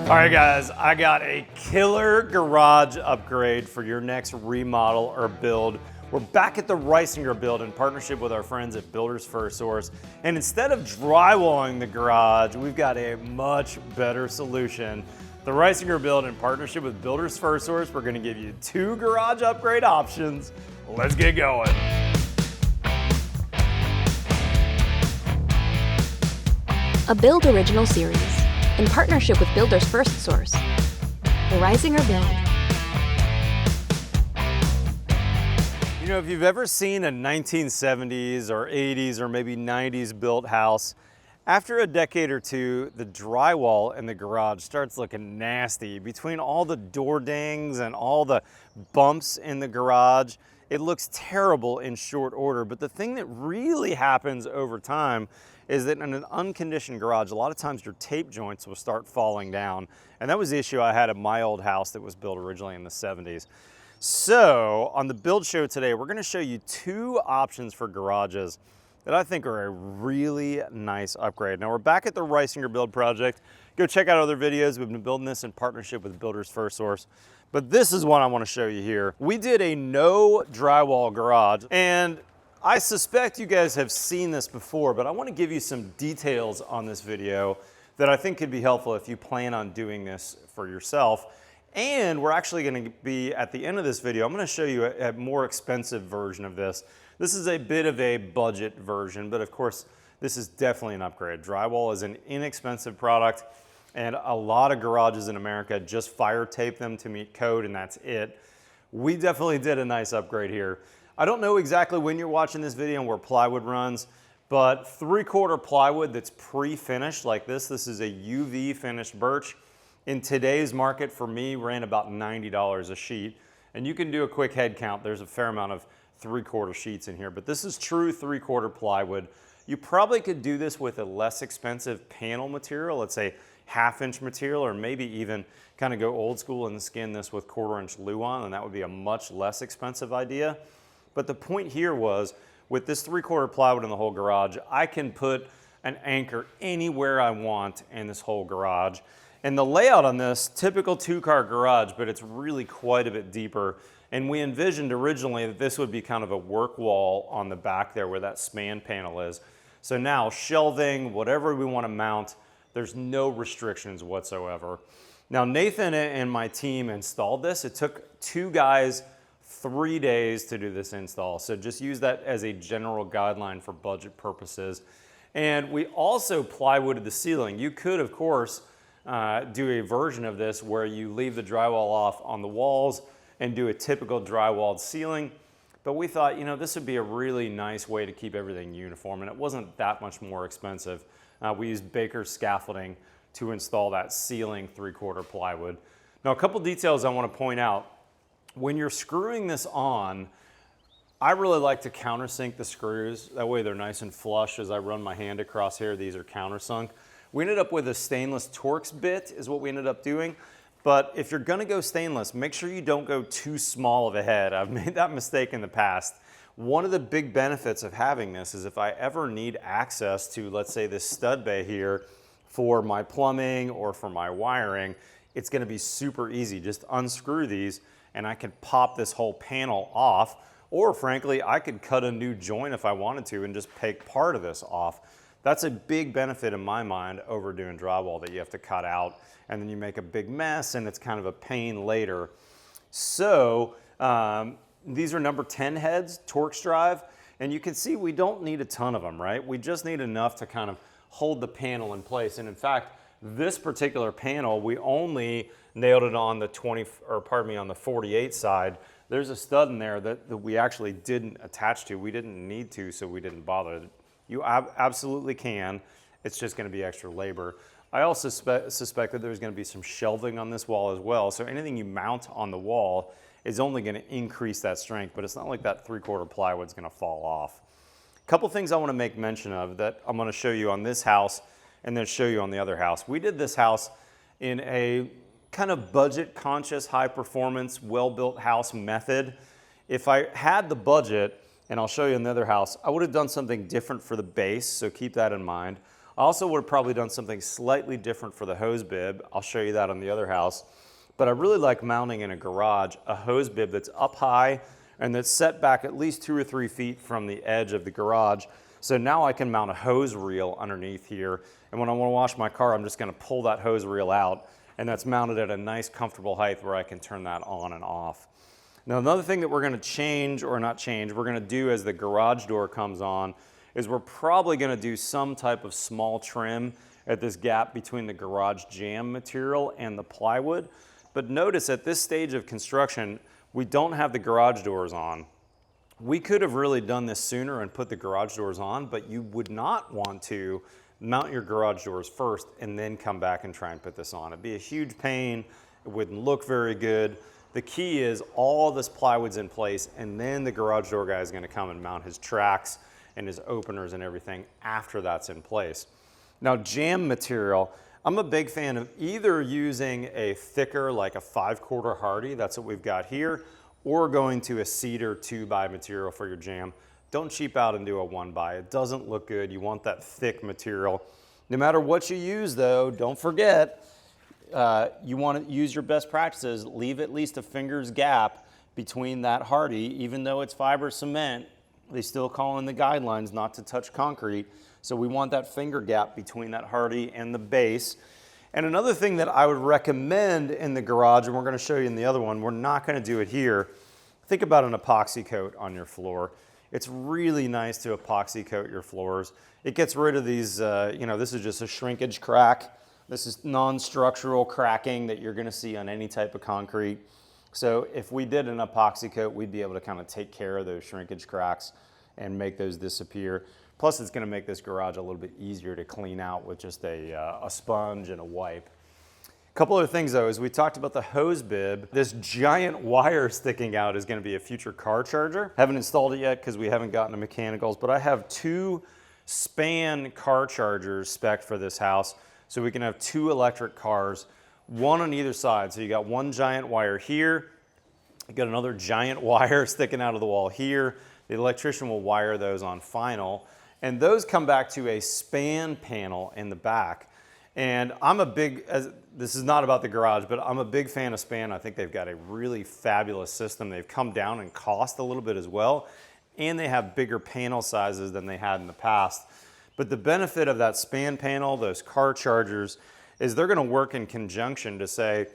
All right guys, I got a killer garage upgrade for your next remodel or build. We're back at the Reisinger build in partnership with our friends at Builders FirstSource. And instead of drywalling the garage, we've got a much better solution. The Reisinger build in partnership with Builders FirstSource, we're gonna give you 2 garage upgrade options. Let's get going. A Build Original Series in partnership with Builders FirstSource. The Reisinger Build. You know, if you've ever seen a 1970s or 80s or maybe 90s built house, after a decade or two, the drywall in the garage starts looking nasty. Between all the door dings and all the bumps in the garage, it looks terrible in short order. But the thing that really happens over time is that in an unconditioned garage, a lot of times your tape joints will start falling down. And that was the issue I had at my old house that was built originally in the 70s. So on the build show today, we're gonna show you 2 options for garages that I think are a really nice upgrade. Now we're back at the Reisinger build project. Go check out other videos. We've been building this in partnership with Builders FirstSource. But this is what I wanna show you here. We did a no drywall garage, and I suspect you guys have seen this before, but I want to give you some details on this video that I think could be helpful if you plan on doing this for yourself. And we're actually going to be, at the end of this video, I'm going to show you a more expensive version of this. This is a bit of a budget version, but of course, this is definitely an upgrade. Drywall is an inexpensive product, and a lot of garages in America just fire tape them to meet code, and that's it. We definitely did a nice upgrade here. I don't know exactly when you're watching this video and where plywood runs, but 3/4 plywood that's pre-finished like this is a UV finished birch. In today's market, for me, ran about $90 a sheet. And you can do a quick head count. There's a fair amount of 3/4 sheets in here, but this is true 3/4 plywood. You probably could do this with a less expensive panel material, let's say 1/2-inch material, or maybe even kind of go old school and skin this with 1/4-inch Luan, and that would be a much less expensive idea. But the point here was, with this 3/4 plywood in the whole garage, I can put an anchor anywhere I want in this whole garage. And the layout on this, typical 2-car garage, but it's really quite a bit deeper. And we envisioned originally that this would be kind of a work wall on the back there where that span panel is. So now shelving, whatever we want to mount, there's no restrictions whatsoever. Now Nathan and my team installed this. It took 2 guys 3 days to do this install. So just use that as a general guideline for budget purposes. And we also plywooded the ceiling. You could, of course, do a version of this where you leave the drywall off on the walls and do a typical drywalled ceiling. But we thought, you know, this would be a really nice way to keep everything uniform, and it wasn't that much more expensive. We used Baker's scaffolding to install that ceiling 3/4 plywood. Now, a couple details I want to point out. When you're screwing this on, I really like to countersink the screws. That way they're nice and flush as I run my hand across here. These are countersunk. We ended up with a stainless Torx bit is what we ended up doing. But if you're gonna go stainless, make sure you don't go too small of a head. I've made that mistake in the past. One of the big benefits of having this is if I ever need access to, let's say, this stud bay here for my plumbing or for my wiring, it's gonna be super easy. Just unscrew these and I can pop this whole panel off, or frankly, I could cut a new joint if I wanted to and just take part of this off. That's a big benefit in my mind over doing drywall that you have to cut out and then you make a big mess and it's kind of a pain later. So these are number 10 heads, Torx drive, and you can see we don't need a ton of them, right? We just need enough to kind of hold the panel in place. And in fact, this particular panel, we only nailed it on the on the 48 side. There's a stud in there that we actually didn't attach to. We didn't need to, so we didn't bother. You absolutely can. It's just gonna be extra labor. I also suspect that there's gonna be some shelving on this wall as well. So anything you mount on the wall is only gonna increase that strength, but it's not like that 3/4 plywood's gonna fall off. A couple things I wanna make mention of that I'm gonna show you on this house and then show you on the other house. We did this house in a kind of budget conscious, high performance, well-built house method. If I had the budget, and I'll show you in the other house, I would have done something different for the base, so keep that in mind. I also would have probably done something slightly different for the hose bib. I'll show you that on the other house. But I really like mounting in a garage a hose bib that's up high and that's set back at least 2 or 3 feet from the edge of the garage. So now I can mount a hose reel underneath here. And when I want to wash my car, I'm just going to pull that hose reel out, and that's mounted at a nice comfortable height where I can turn that on and off. Now another thing that we're going to change, or not change, we're going to do as the garage door comes on is we're probably going to do some type of small trim at this gap between the garage jamb material and the plywood. But notice at this stage of construction, we don't have the garage doors on. We could have really done this sooner and put the garage doors on, but you would not want to mount your garage doors first and then come back and try and put this on. It'd be a huge pain. It wouldn't look very good. The key is all this plywood's in place, and then the garage door guy is going to come and mount his tracks and his openers and everything after that's in place. Now, jamb material, I'm a big fan of either using a thicker, like a 5/4 Hardy, that's what we've got here, or going to a cedar 2x material for your jamb. Don't cheap out and do a 1x. It doesn't look good. You want that thick material. No matter what you use though, don't forget, you want to use your best practices. Leave at least a finger's gap between that Hardy. Even though it's fiber cement, they still call in the guidelines not to touch concrete. So we want that finger gap between that Hardy and the base. And another thing that I would recommend in the garage, and we're going to show you in the other one, we're not going to do it here. Think about an epoxy coat on your floor. It's really nice to epoxy coat your floors. It gets rid of these, this is just a shrinkage crack. This is non-structural cracking that you're going to see on any type of concrete. So if we did an epoxy coat, we'd be able to kind of take care of those shrinkage cracks and make those disappear. Plus, it's going to make this garage a little bit easier to clean out with just a sponge and a wipe. A couple other things though, is we talked about the hose bib. This giant wire sticking out is going to be a future car charger. Haven't installed it yet because we haven't gotten the mechanicals, but I have 2 span car chargers spec'd for this house. So we can have 2 electric cars, one on either side. So you got one giant wire here, you got another giant wire sticking out of the wall here. The electrician will wire those on final, and those come back to a span panel in the back. And I'm a big, this is not about the garage, but I'm a big fan of span. I think they've got a really fabulous system. They've come down in cost a little bit as well, and they have bigger panel sizes than they had in the past. But the benefit of that span panel, those car chargers, is they're going to work in conjunction to say,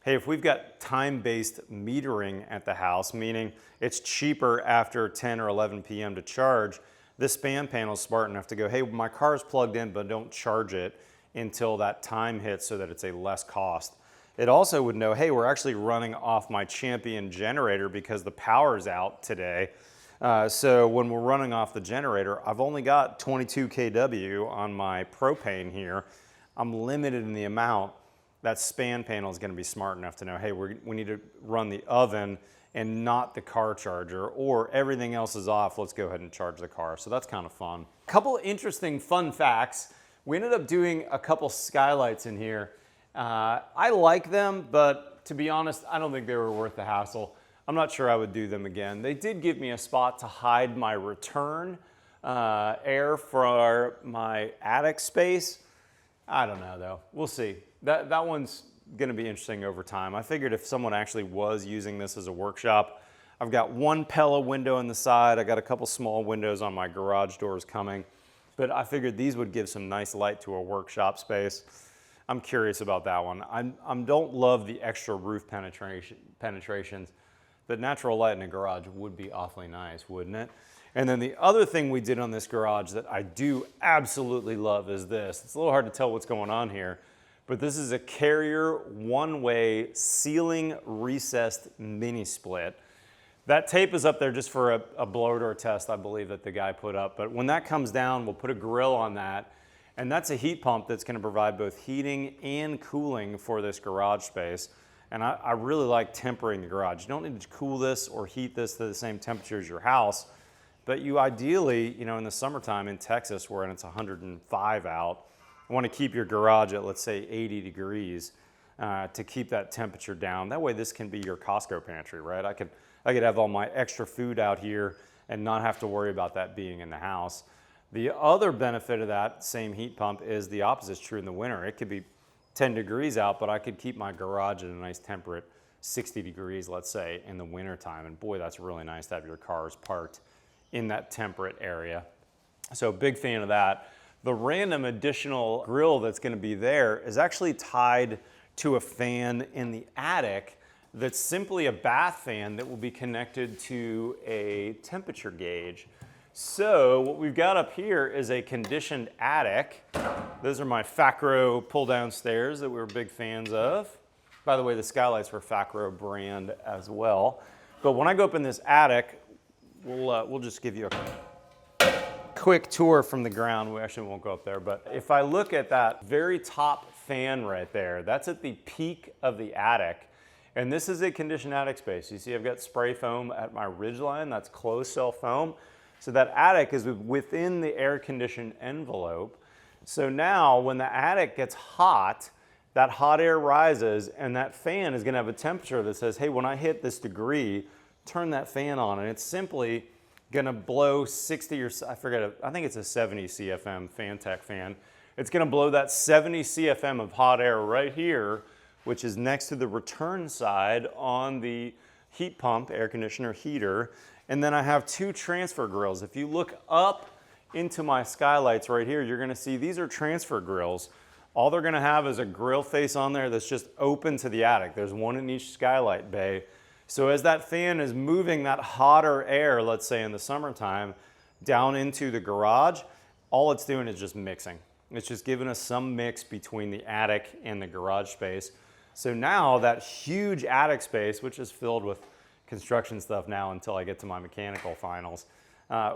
hey, if we've got time-based metering at the house, meaning it's cheaper after 10 or 11 p.m. to charge, this span panel is smart enough to go, hey, my car's plugged in, but don't charge it until that time hits so that it's a less cost. It also would know, hey, we're actually running off my Champion generator because the power's out today. So when we're running off the generator, I've only got 22 kW on my propane here. I'm limited in the amount. That span panel is going to be smart enough to know, hey, we need to run the oven and not the car charger, or everything else is off, let's go ahead and charge the car. So that's kind of fun. A couple interesting fun facts. We ended up doing a couple skylights in here. I like them, but to be honest, I don't think they were worth the hassle. I'm not sure I would do them again. They did give me a spot to hide my return air for my attic space. I don't know though, we'll see. That one's gonna be interesting over time. I figured if someone actually was using this as a workshop, I've got one Pella window on the side, I got a couple small windows on my garage doors coming, but I figured these would give some nice light to a workshop space. I'm curious about that one. I don't love the extra roof penetrations, but natural light in a garage would be awfully nice, wouldn't it? And then the other thing we did on this garage that I do absolutely love is this. It's a little hard to tell what's going on here, but this is a Carrier one-way ceiling recessed mini split. That tape is up there just for a blower door test, I believe, that the guy put up. But when that comes down, we'll put a grill on that, and that's a heat pump that's going to provide both heating and cooling for this garage space. And I really like tempering the garage. You don't need to cool this or heat this to the same temperature as your house, but you ideally, in the summertime in Texas where it's 105 out, you want to keep your garage at, let's say, 80 degrees to keep that temperature down. That way this can be your Costco pantry, right? I could have all my extra food out here and not have to worry about that being in the house. The other benefit of that same heat pump is the opposite is true in the winter. It could be 10 degrees out, but I could keep my garage at a nice temperate 60 degrees, let's say, in the winter time. And boy, that's really nice to have your cars parked in that temperate area. So big fan of that. The random additional grill that's going to be there is actually tied to a fan in the attic that's simply a bath fan that will be connected to a temperature gauge. So what we've got up here is a conditioned attic. Those are my Facro pull down stairs that we were big fans of. By the way, the skylights were Facro brand as well. But when I go up in this attic, we'll just give you a quick tour from the ground. We actually won't go up there, but if I look at that very top fan right there, that's at the peak of the attic. And this is a conditioned attic space. You see I've got spray foam at my ridgeline, that's closed cell foam. So that attic is within the air conditioned envelope. So now when the attic gets hot, that hot air rises and that fan is gonna have a temperature that says, hey, when I hit this degree, turn that fan on. And it's simply gonna blow 60 or, I think it's a 70 CFM Fantech fan. It's gonna blow that 70 CFM of hot air right here, which is next to the return side on the heat pump, air conditioner heater. And then I have two transfer grills. If you look up into my skylights right here, you're gonna see these are transfer grills. All they're gonna have is a grill face on there that's just open to the attic. There's one in each skylight bay. So as that fan is moving that hotter air, let's say in the summertime, down into the garage, all it's doing is just mixing. It's just giving us some mix between the attic and the garage space. So now that huge attic space, which is filled with construction stuff now until I get to my mechanical finals,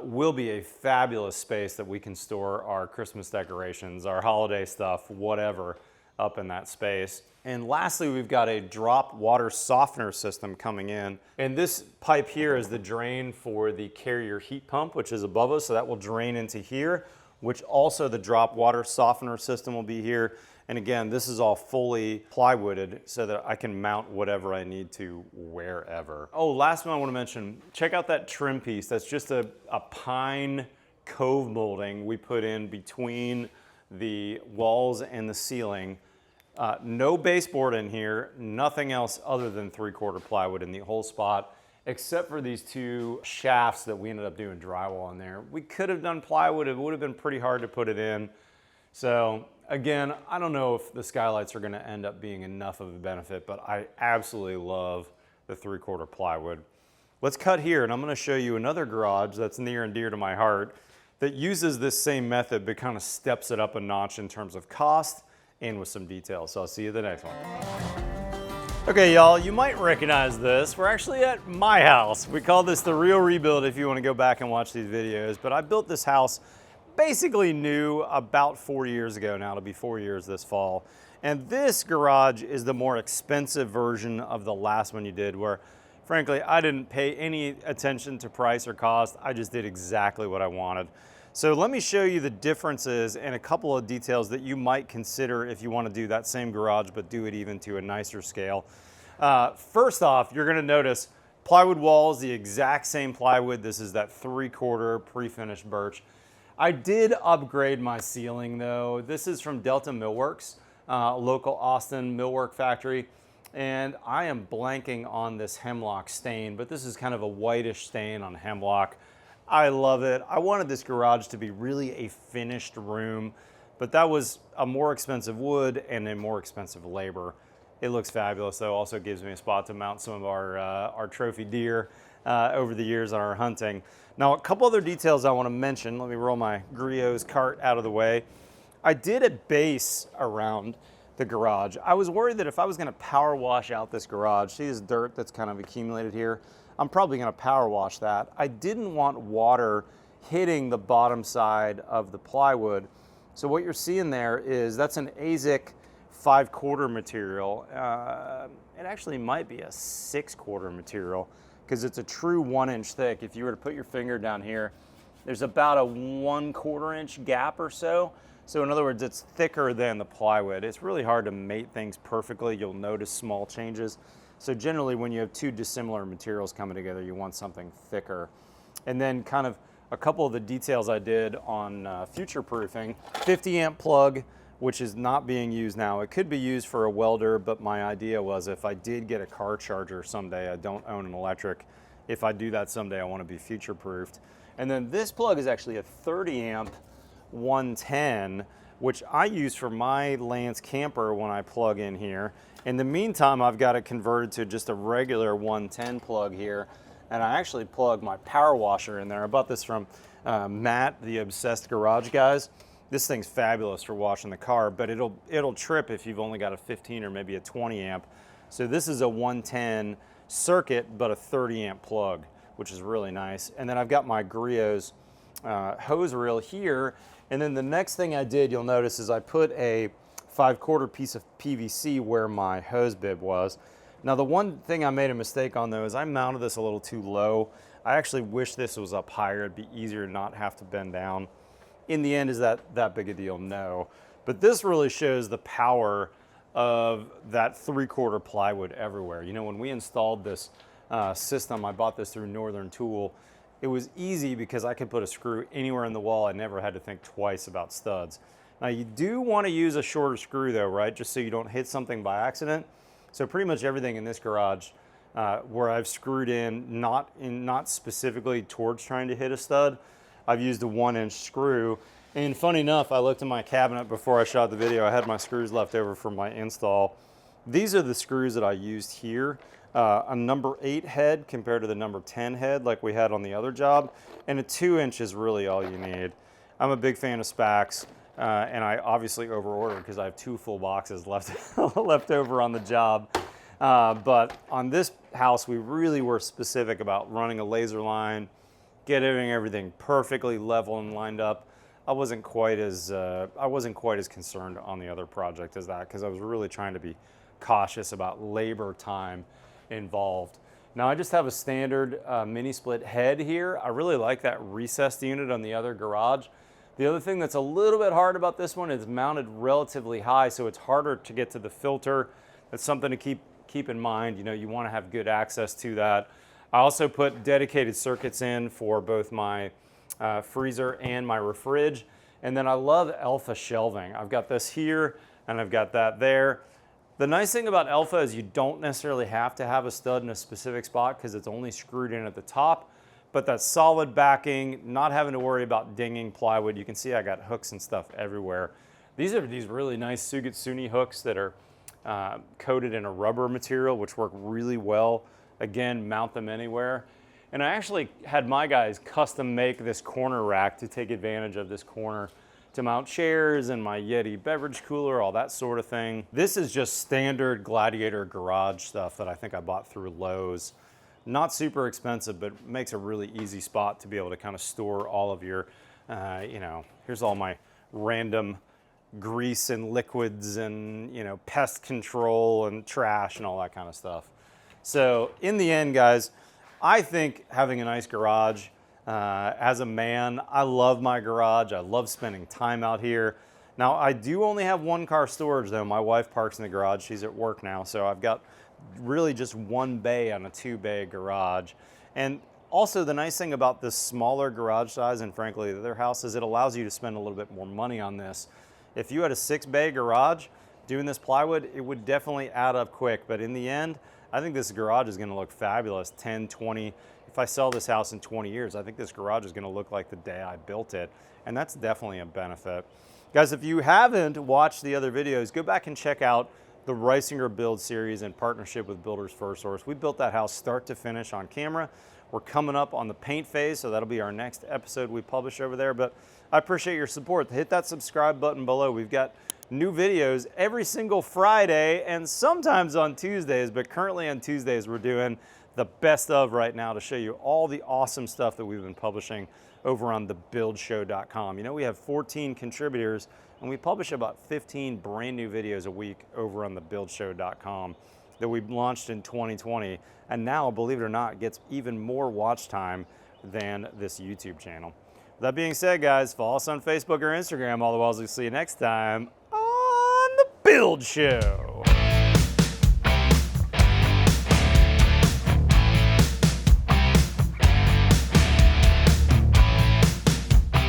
will be a fabulous space that we can store our Christmas decorations, our holiday stuff, whatever, up in that space. And lastly, we've got a drop water softener system coming in. And this pipe here is the drain for the Carrier heat pump, which is above us, so that will drain into here, which also the drop water softener system will be here. And again, this is all fully plywooded so that I can mount whatever I need to wherever. Oh, last one I want to mention, check out that trim piece. That's just a pine cove molding we put in between the walls and the ceiling. No baseboard in here, nothing else other than 3/4 plywood in the whole spot, except for these two shafts that we ended up doing drywall in there. We could have done plywood, it would have been pretty hard to put it in. So again, I don't know if the skylights are gonna end up being enough of a benefit, but I absolutely love the 3/4 plywood. Let's cut here and I'm gonna show you another garage that's near and dear to my heart that uses this same method but kind of steps it up a notch in terms of cost and with some details. So I'll see you at the next one. Okay, y'all, you might recognize this. We're actually at my house. We call this the real rebuild if you want to go back and watch these videos, but I built this house basically new about 4 years ago now. It'll be 4 years this fall. And this garage is the more expensive version of the last one you did, where frankly, I didn't pay any attention to price or cost. I just did exactly what I wanted. So let me show you the differences and a couple of details that you might consider if you want to do that same garage, but do it even to a nicer scale. First off, you're going to notice plywood walls, the exact same plywood. This is that 3/4 pre-finished birch. I did upgrade my ceiling though. This is from Delta Millworks, local Austin millwork factory. And I am blanking on this hemlock stain, but this is kind of a whitish stain on hemlock. I love it. I wanted this garage to be really a finished room, but that was a more expensive wood and a more expensive labor. It looks fabulous though. Also gives me a spot to mount some of our trophy deer over the years on our hunting. Now, a couple other details I want to mention. Let me roll my Griot's cart out of the way. I did a base around the garage. I was worried that if I was going to power wash out this garage, see this dirt that's kind of accumulated here? I'm probably going to power wash that. I didn't want water hitting the bottom side of the plywood. So what you're seeing there is that's an AZIC 5/4 material. It actually might be a 6/4 material because it's a true 1 inch thick. If you were to put your finger down here, there's about a 1/4 inch gap or so. So in other words, it's thicker than the plywood. It's really hard to mate things perfectly. You'll notice small changes. So generally when you have two dissimilar materials coming together, you want something thicker. And then kind of a couple of the details I did on future proofing. 50 amp plug, which is not being used now. It could be used for a welder, but my idea was if I did get a car charger someday, I don't own an electric. If I do that someday, I want to be future proofed. And then this plug is actually a 30 amp 110, which I use for my Lance camper when I plug in here. In the meantime, I've got it converted to just a regular 110 plug here, and I actually plug my power washer in there. I bought this from Matt, the Obsessed Garage Guys. This thing's fabulous for washing the car, but it'll trip if you've only got a 15 or maybe a 20 amp. So this is a 110 circuit, but a 30 amp plug, which is really nice. And then I've got my Griot's hose reel here. And then the next thing I did, you'll notice, is I put a 5/4 piece of PVC where my hose bib was. Now the one thing I made a mistake on though is I mounted this a little too low. I actually wish this was up higher. It'd be easier to not have to bend down. In the end, is that big a deal? No. But this really shows the power of that 3/4 plywood everywhere. You know, when we installed this system, I bought this through Northern Tool. It was easy because I could put a screw anywhere in the wall. I never had to think twice about studs. Now you do want to use a shorter screw though, right? Just so you don't hit something by accident. So pretty much everything in this garage where I've screwed in, not specifically towards trying to hit a stud, I've used a 1-inch screw. And funny enough, I looked in my cabinet before I shot the video. I had my screws left over from my install. These are the screws that I used here. A number 8 head compared to the number 10 head like we had on the other job. And a 2-inch is really all you need. I'm a big fan of Spax. And I obviously over-ordered because I have 2 full boxes left over on the job. But on this house, we really were specific about running a laser line, getting everything perfectly level and lined up. I wasn't quite as concerned on the other project as that because I was really trying to be cautious about labor time involved. Now I just have a standard mini split head here. I really like that recessed unit on the other garage. The other thing that's a little bit hard about this one is mounted relatively high, so it's harder to get to the filter. That's something to keep in mind. You know, you want to have good access to that. I also put dedicated circuits in for both my freezer and my refrige. And then I love Alpha shelving. I've got this here and I've got that there. The nice thing about Alpha is you don't necessarily have to have a stud in a specific spot because it's only screwed in at the top. But that solid backing, not having to worry about dinging plywood. You can see I got hooks and stuff everywhere. These are these really nice Sugatsuni hooks that are coated in a rubber material, which work really well. Again, mount them anywhere. And I actually had my guys custom make this corner rack to take advantage of this corner to mount chairs and my Yeti beverage cooler, all that sort of thing. This is just standard Gladiator garage stuff that I think I bought through Lowe's. Not super expensive, but makes a really easy spot to be able to kind of store all of your, you know, here's all my random grease and liquids and, you know, pest control and trash and all that kind of stuff. So in the end, guys, I think having a nice garage, as a man, I love my garage. I love spending time out here. Now, I do only have 1 car storage though. My wife parks in the garage. She's at work now, so I've got really just 1 bay on a 2-bay garage. And also the nice thing about this smaller garage size, and frankly the other house, is it allows you to spend a little bit more money on this. If you had a 6-bay garage doing this plywood, it would definitely add up quick. But in the end, I think this garage is going to look fabulous 10, 20. If I sell this house in 20 years, I think this garage is going to look like the day I built it. And that's definitely a benefit. Guys, if you haven't watched the other videos, go back and check out the Reisinger Build series in partnership with Builders FirstSource. We built that house start to finish on camera. We're coming up on the paint phase, so that'll be our next episode we publish over there. But I appreciate your support. Hit that subscribe button below. We've got new videos every single Friday and sometimes on Tuesdays, but currently on Tuesdays we're doing the best of right now to show you all the awesome stuff that we've been publishing over on thebuildshow.com. You know, we have 14 contributors and we publish about 15 brand new videos a week over on thebuildshow.com that we launched in 2020. And now, believe it or not, gets even more watch time than this YouTube channel. That being said, guys, follow us on Facebook or Instagram. All the while, we'll see you next time on The Build Show.